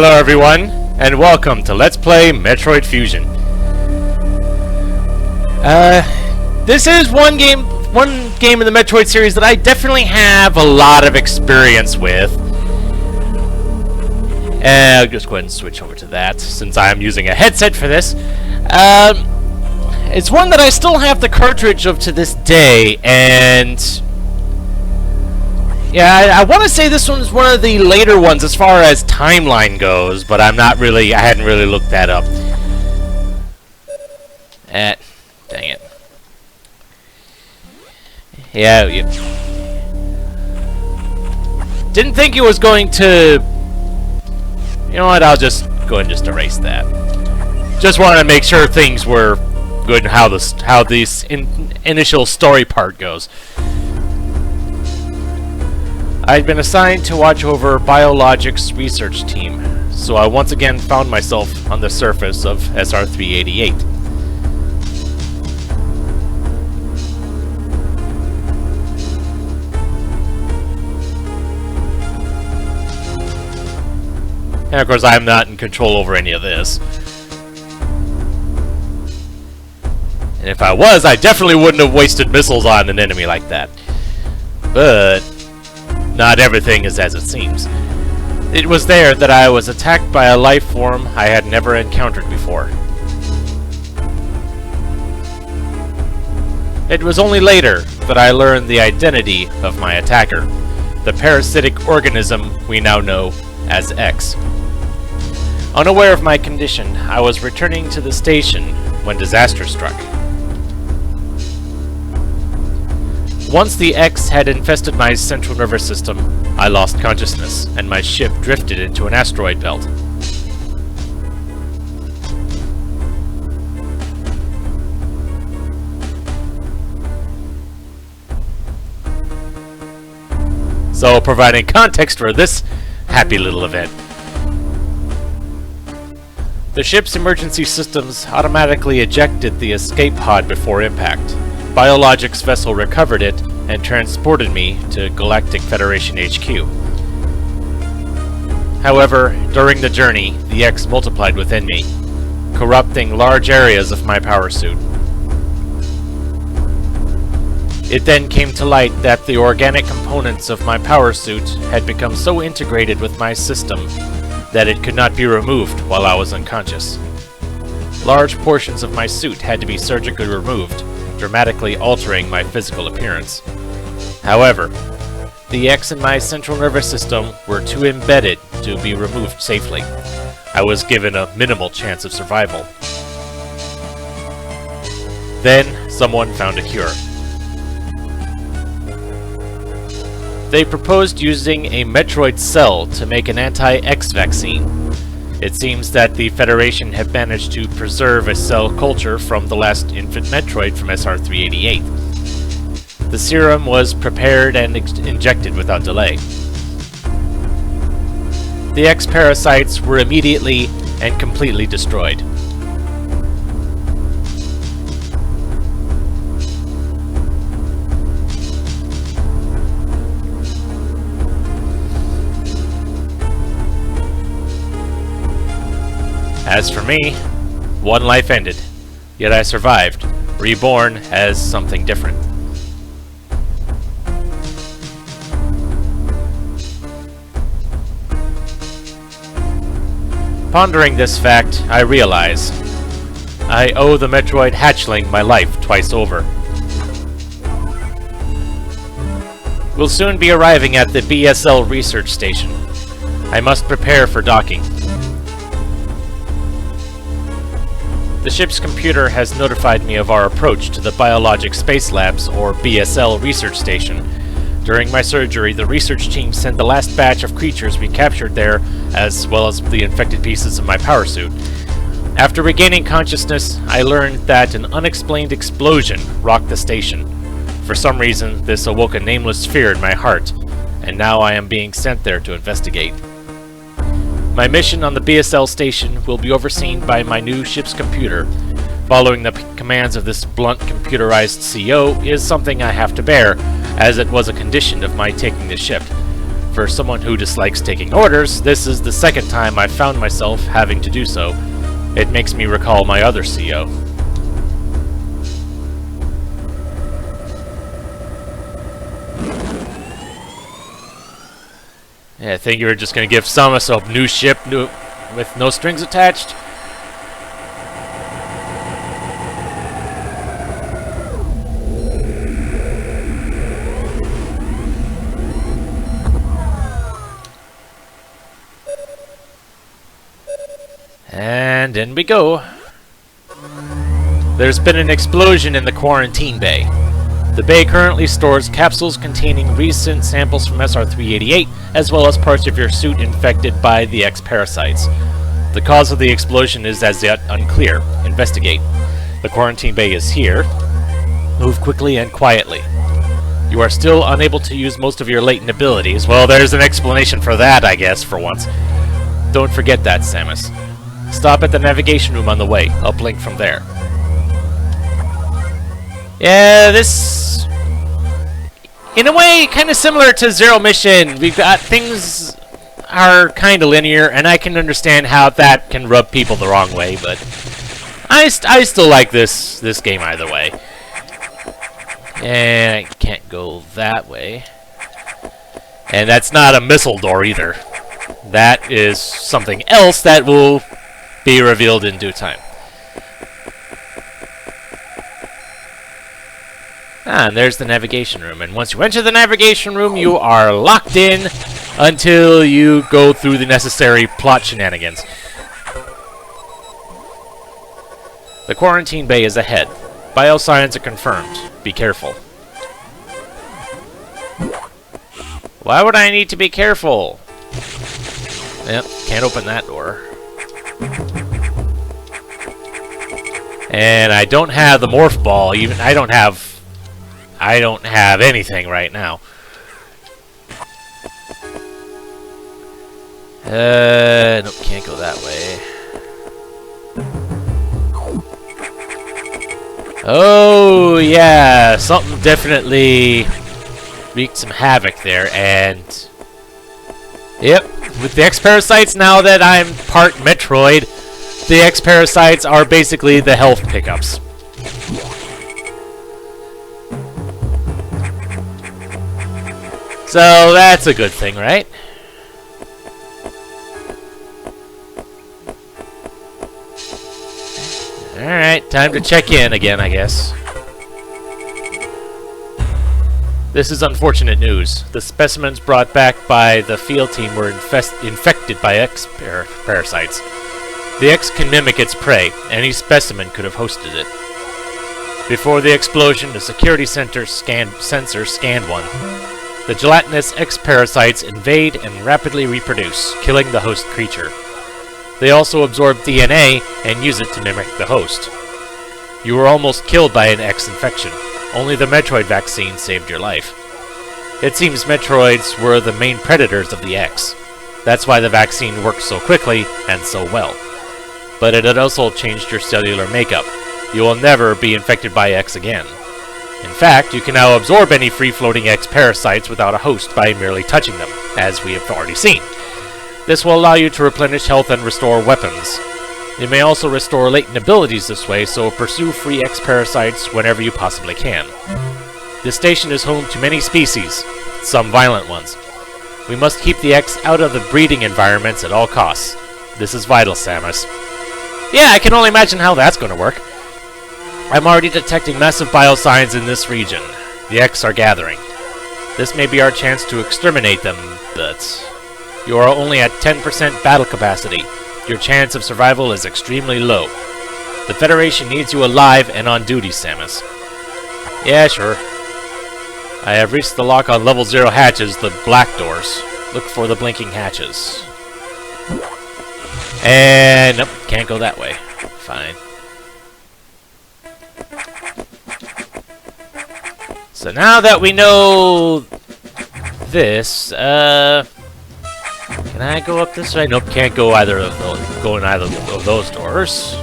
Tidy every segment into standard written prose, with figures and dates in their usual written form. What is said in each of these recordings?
Hello everyone, and welcome to Let's Play Metroid Fusion. This is one game in the Metroid series that I definitely have a lot of experience with. I'll just go ahead and switch over to that, since I'm using a headset for this. It's one that I still have the cartridge of to this day, and yeah, I want to say this one's one of the later ones as far as timeline goes, but I hadn't really looked that up. Dang it. Yeah, didn't think it was going to... You know what, I'll just go ahead and just erase that. Just wanted to make sure things were good and how this initial story part goes. I'd been assigned to watch over Biologics research team, so I once again found myself on the surface of SR-388. And of course, I'm not in control over any of this. And if I was, I definitely wouldn't have wasted missiles on an enemy like that. But not everything is as it seems. It was there that I was attacked by a life form I had never encountered before. It was only later that I learned the identity of my attacker, the parasitic organism we now know as X. Unaware of my condition, I was returning to the station when disaster struck. Once the X had infested my central nervous system, I lost consciousness, and my ship drifted into an asteroid belt. So, providing context for this happy little event. The ship's emergency systems automatically ejected the escape pod before impact. Biologics vessel recovered it and transported me to Galactic Federation HQ. However, during the journey, the X multiplied within me, corrupting large areas of my power suit. It then came to light that the organic components of my power suit had become so integrated with my system that it could not be removed while I was unconscious. Large portions of my suit had to be surgically removed, dramatically altering my physical appearance. However, the X in my central nervous system were too embedded to be removed safely. I was given a minimal chance of survival. Then, someone found a cure. They proposed using a Metroid cell to make an anti-X vaccine. It seems that the Federation had managed to preserve a cell culture from the last infant Metroid from SR-388. The serum was prepared and injected without delay. The X parasites were immediately and completely destroyed. As for me, one life ended, yet I survived, reborn as something different. Pondering this fact, I realize I owe the Metroid hatchling my life twice over. We'll soon be arriving at the BSL research station. I must prepare for docking. The ship's computer has notified me of our approach to the Biologic Space Labs, or BSL, research station. During my surgery, the research team sent the last batch of creatures we captured there, as well as the infected pieces of my power suit. After regaining consciousness, I learned that an unexplained explosion rocked the station. For some reason, this awoke a nameless fear in my heart, and now I am being sent there to investigate. My mission on the BSL station will be overseen by my new ship's computer. Following the commands of this blunt computerized CO is something I have to bear, as it was a condition of my taking the ship. For someone who dislikes taking orders, this is the second time I've found myself having to do so. It makes me recall my other CO. Yeah, I think you were just going to give Samus a new ship with no strings attached. And in we go. There's been an explosion in the quarantine bay. The bay currently stores capsules containing recent samples from SR-388, as well as parts of your suit infected by the X parasites. The cause of the explosion is as yet unclear. Investigate. The quarantine bay is here. Move quickly and quietly. You are still unable to use most of your latent abilities. Well, there's an explanation for that, I guess, for once. Don't forget that, Samus. Stop at the navigation room on the way. Uplink from there. Yeah, this... in a way, kind of similar to Zero Mission. We've got things are kind of linear, and I can understand how that can rub people the wrong way, but I still like this game either way. And I can't go that way. And that's not a missile door either. That is something else that will be revealed in due time. And there's the navigation room. And once you enter the navigation room, you are locked in until you go through the necessary plot shenanigans. The quarantine bay is ahead. Biosigns are confirmed. Be careful. Why would I need to be careful? Yep, can't open that door. And I don't have the morph ball. Even I don't have anything right now. Nope, can't go that way. Oh yeah, something definitely wreaked some havoc there, and yep, with the X parasites, now that I'm part Metroid, the X parasites are basically the health pickups. So that's a good thing, right? Alright, time to check in again, I guess. This is unfortunate news. The specimens brought back by the field team were infected by X parasites. The X can mimic its prey. Any specimen could have hosted it. Before the explosion, the security sensor scanned one. The gelatinous X parasites invade and rapidly reproduce, killing the host creature. They also absorb DNA and use it to mimic the host. You were almost killed by an X infection. Only the Metroid vaccine saved your life. It seems Metroids were the main predators of the X. That's why the vaccine worked so quickly and so well. But it had also changed your cellular makeup. You will never be infected by X again. In fact, you can now absorb any free-floating X parasites without a host by merely touching them, as we have already seen. This will allow you to replenish health and restore weapons. You may also restore latent abilities this way, so pursue free X parasites whenever you possibly can. This station is home to many species, some violent ones. We must keep the X out of the breeding environments at all costs. This is vital, Samus. Yeah, I can only imagine how that's going to work. I'm already detecting massive biosigns in this region. The X are gathering. This may be our chance to exterminate them, but you are only at 10% battle capacity. Your chance of survival is extremely low. The Federation needs you alive and on duty, Samus. Yeah, sure. I have reached the lock on level 0 hatches, the black doors. Look for the blinking hatches. And nope, can't go that way. Fine. So now that we know this, can I go up this way? Nope, can't go either of those. Go in either of those doors.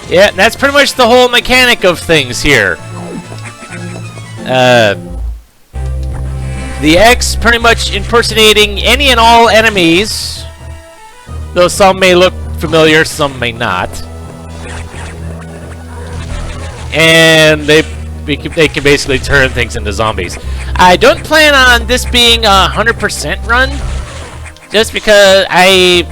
Yeah, that's pretty much the whole mechanic of things here. The X pretty much impersonating any and all enemies, though some may look familiar, some may not. And they can basically turn things into zombies. I don't plan on this being a 100% run, just because I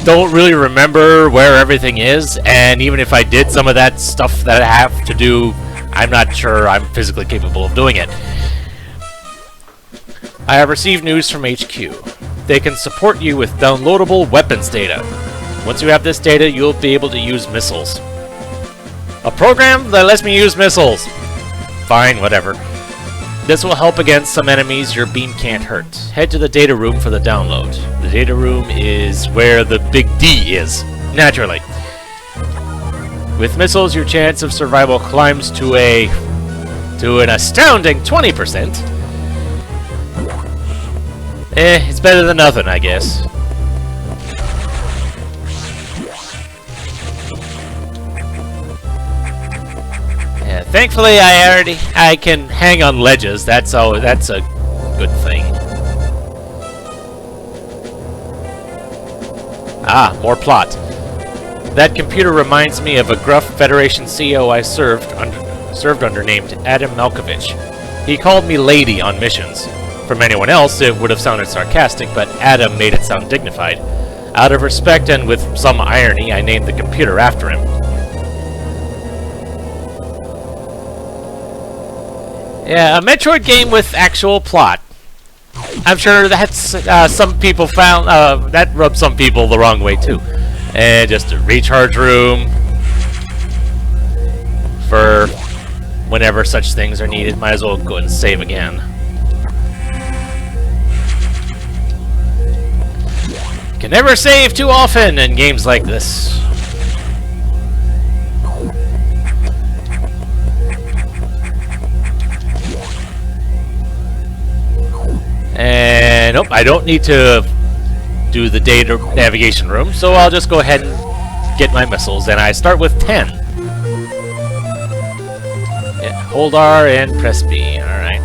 don't really remember where everything is, and even if I did some of that stuff that I have to do, I'm not sure I'm physically capable of doing it. I have received news from HQ. They can support you with downloadable weapons data. Once you have this data, you'll be able to use missiles. A program that lets me use missiles! Fine, whatever. This will help against some enemies your beam can't hurt. Head to the data room for the download. The data room is where the big D is, naturally. With missiles, your chance of survival climbs to an astounding 20%. It's better than nothing, I guess. Yeah, thankfully, I can hang on ledges. That's a good thing. Ah, more plot. That computer reminds me of a gruff Federation CEO I served under named Adam Malkovich. He called me lady on missions. From anyone else, it would have sounded sarcastic, but Adam made it sound dignified. Out of respect and with some irony, I named the computer after him. Yeah, a Metroid game with actual plot. I'm sure that's some people found that rubbed some people the wrong way too. And just a recharge room for whenever such things are needed. Might as well go and save again. Can never save too often in games like this. And nope, I don't need to do the data navigation room, so I'll just go ahead and get my missiles, and I start with 10. Yeah, hold R and press B. Alright.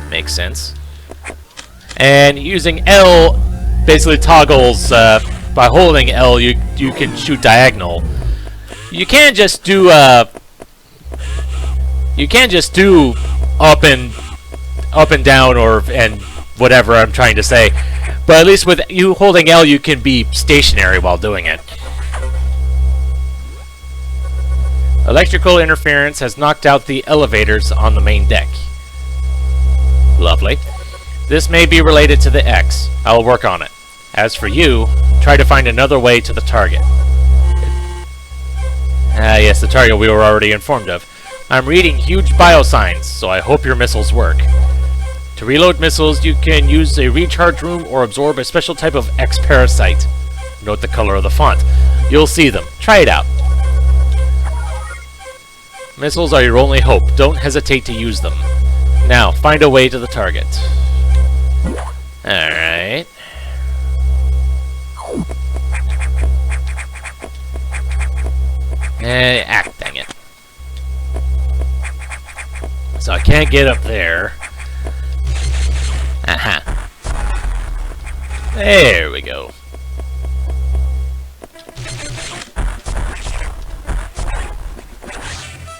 Makes sense. And using L basically toggles, by holding L you can shoot diagonal. You can't just do up and down and whatever I'm trying to say. But at least with you holding L, you can be stationary while doing it. Electrical interference has knocked out the elevators on the main deck. Lovely. This may be related to the X. I will work on it. As for you, try to find another way to the target. Yes, the target we were already informed of. I'm reading huge biosigns, so I hope your missiles work. To reload missiles, you can use a recharge room or absorb a special type of X-parasite. Note the color of the font. You'll see them. Try it out. Missiles are your only hope. Don't hesitate to use them. Now, find a way to the target. Alright. Dang it. So I can't get up there. Aha. There we go.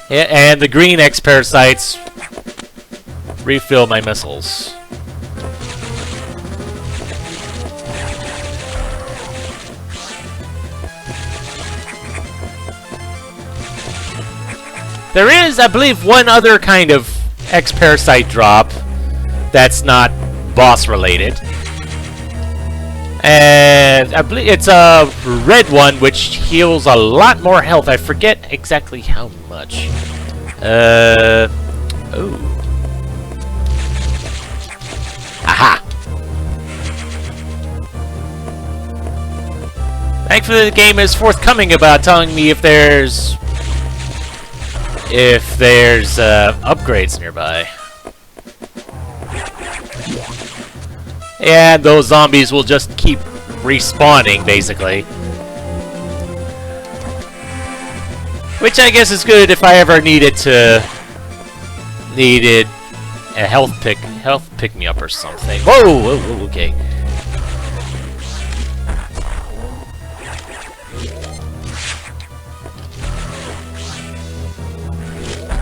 Yeah, and the green X-parasites refill my missiles. There is, I believe, one other kind of X-parasite drop that's not boss-related. And I believe it's a red one, which heals a lot more health. I forget exactly how much. Oh. Aha! Thankfully, the game is forthcoming about telling me if there's upgrades nearby. And those zombies will just keep respawning, basically. Which I guess is good if I ever needed health pick me up or something. Whoa, whoa, okay.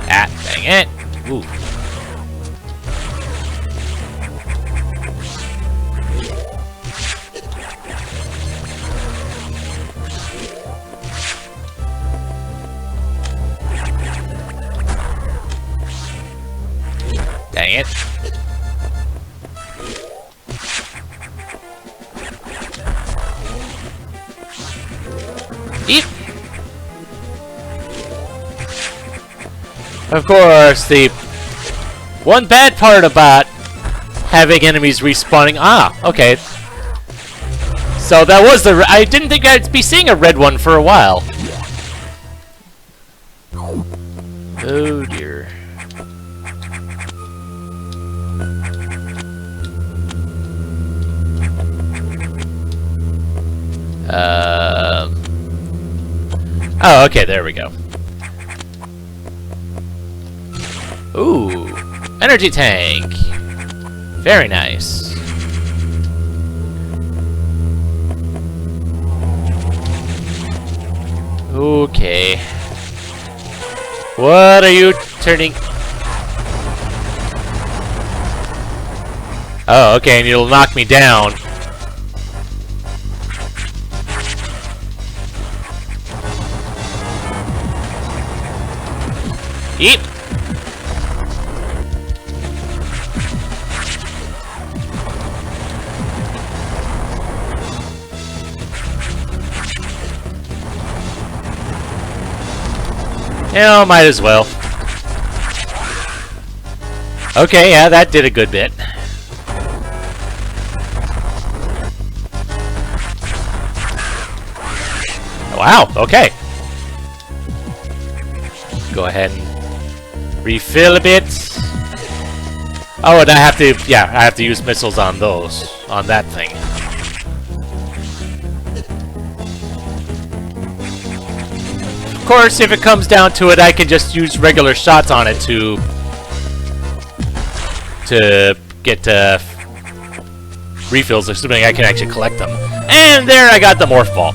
Ah, dang it. Ooh. Dang it. Eep. Of course, the one bad part about having enemies respawning... Ah, okay. So that was the... I didn't think I'd be seeing a red one for a while. Oh, dear. Oh, okay, there we go. Ooh, energy tank. Very nice. Okay. What are you turning? Oh, okay, and you'll knock me down. Eep. Yeah, might as well. Okay, yeah, that did a good bit. Wow, okay. Go ahead and refill a bit. Oh, and I have to, yeah, I have to use missiles on those, on that thing. Of course, if it comes down to it, I can just use regular shots on it to get refills, assuming I can actually collect them. And there, I got the morph ball.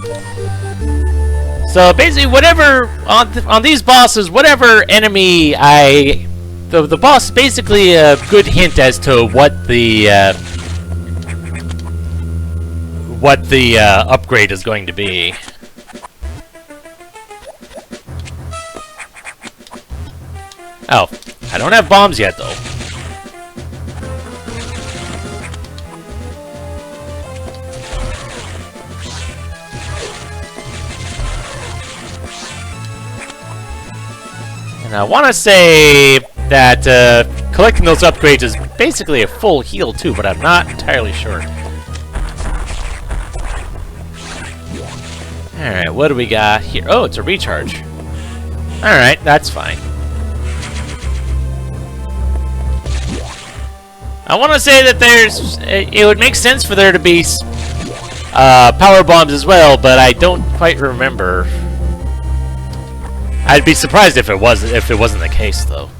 So basically, whatever on these bosses, whatever enemy the boss is basically a good hint as to what the upgrade is going to be. Oh, I don't have bombs yet, though. And I want to say that collecting those upgrades is basically a full heal, too, but I'm not entirely sure. Alright, what do we got here? Oh, it's a recharge. Alright, that's fine. I want to say that it would make sense for there to be power bombs as well, but I don't quite remember. I'd be surprised if it wasn't the case, though.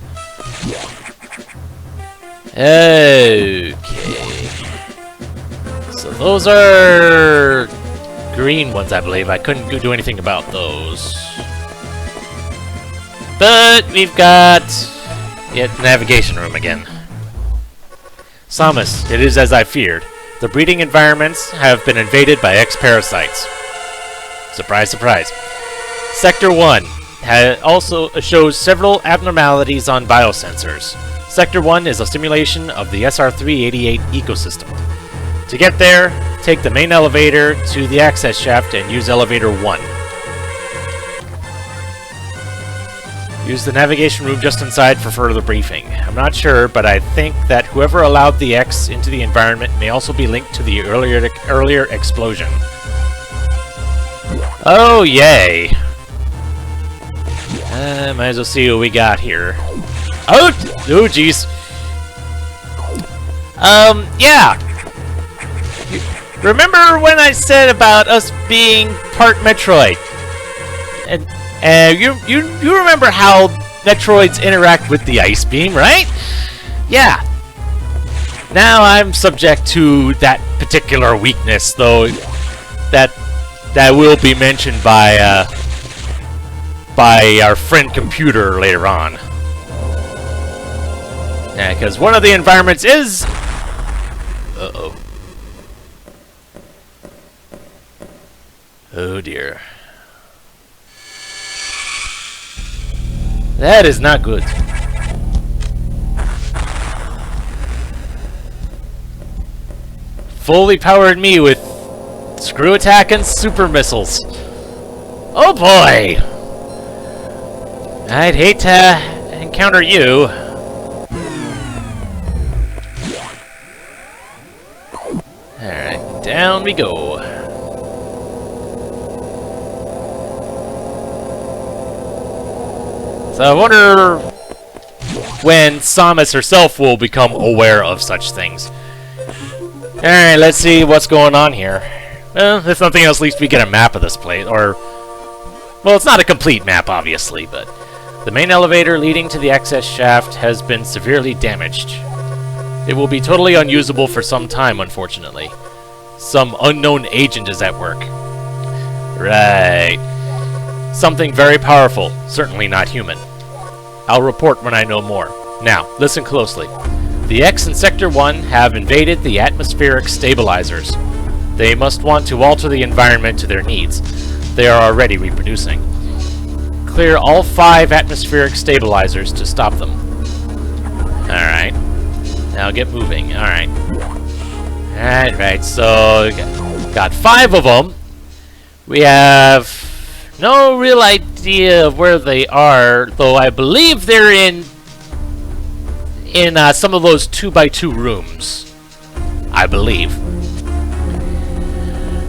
Okay. So those are green ones, I believe. I couldn't do anything about those. But we've got yet navigation room again. Samus, it is as I feared. The breeding environments have been invaded by X-parasites. Surprise, surprise. Sector 1 also shows several abnormalities on biosensors. Sector 1 is a simulation of the SR-388 ecosystem. To get there, take the main elevator to the access shaft and use elevator 1. Use the navigation room just inside for further briefing. I'm not sure, but I think that whoever allowed the X into the environment may also be linked to the earlier explosion. Oh, yay! Might as well see what we got here. Oh, jeez. Yeah. Remember when I said about us being part Metroid? And you remember how Metroids interact with the ice beam, right? Yeah, Now I'm subject to that particular weakness, though that will be mentioned by our friend computer later on. Yeah, because one of the environments is... Uh-oh. Oh dear. That is not good. Fully powered me with screw attack and super missiles. Oh boy! I'd hate to encounter you. Alright, down we go. So I wonder when Samus herself will become aware of such things. Alright, let's see what's going on here. Well, if nothing else, at least we get a map of this place, or... Well, it's not a complete map, obviously, but... The main elevator leading to the access shaft has been severely damaged. It will be totally unusable for some time, unfortunately. Some unknown agent is at work. Right. Something very powerful, certainly not human. I'll report when I know more. Now, listen closely. The X and Sector 1 have invaded the atmospheric stabilizers. They must want to alter the environment to their needs. They are already reproducing. Clear all 5 atmospheric stabilizers to stop them. Alright. Now get moving. Alright. Alright, so... Got 5 of them. We have... no real idea of where they are, though I believe they're in some of those 2x2 rooms. I believe.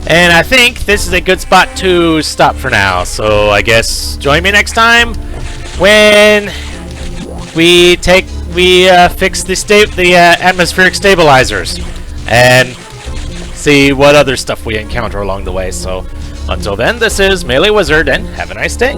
And I think this is a good spot to stop for now, so I guess join me next time when we fix the atmospheric stabilizers and see what other stuff we encounter along the way. So until then, this is MeleeWizard, and have a nice day.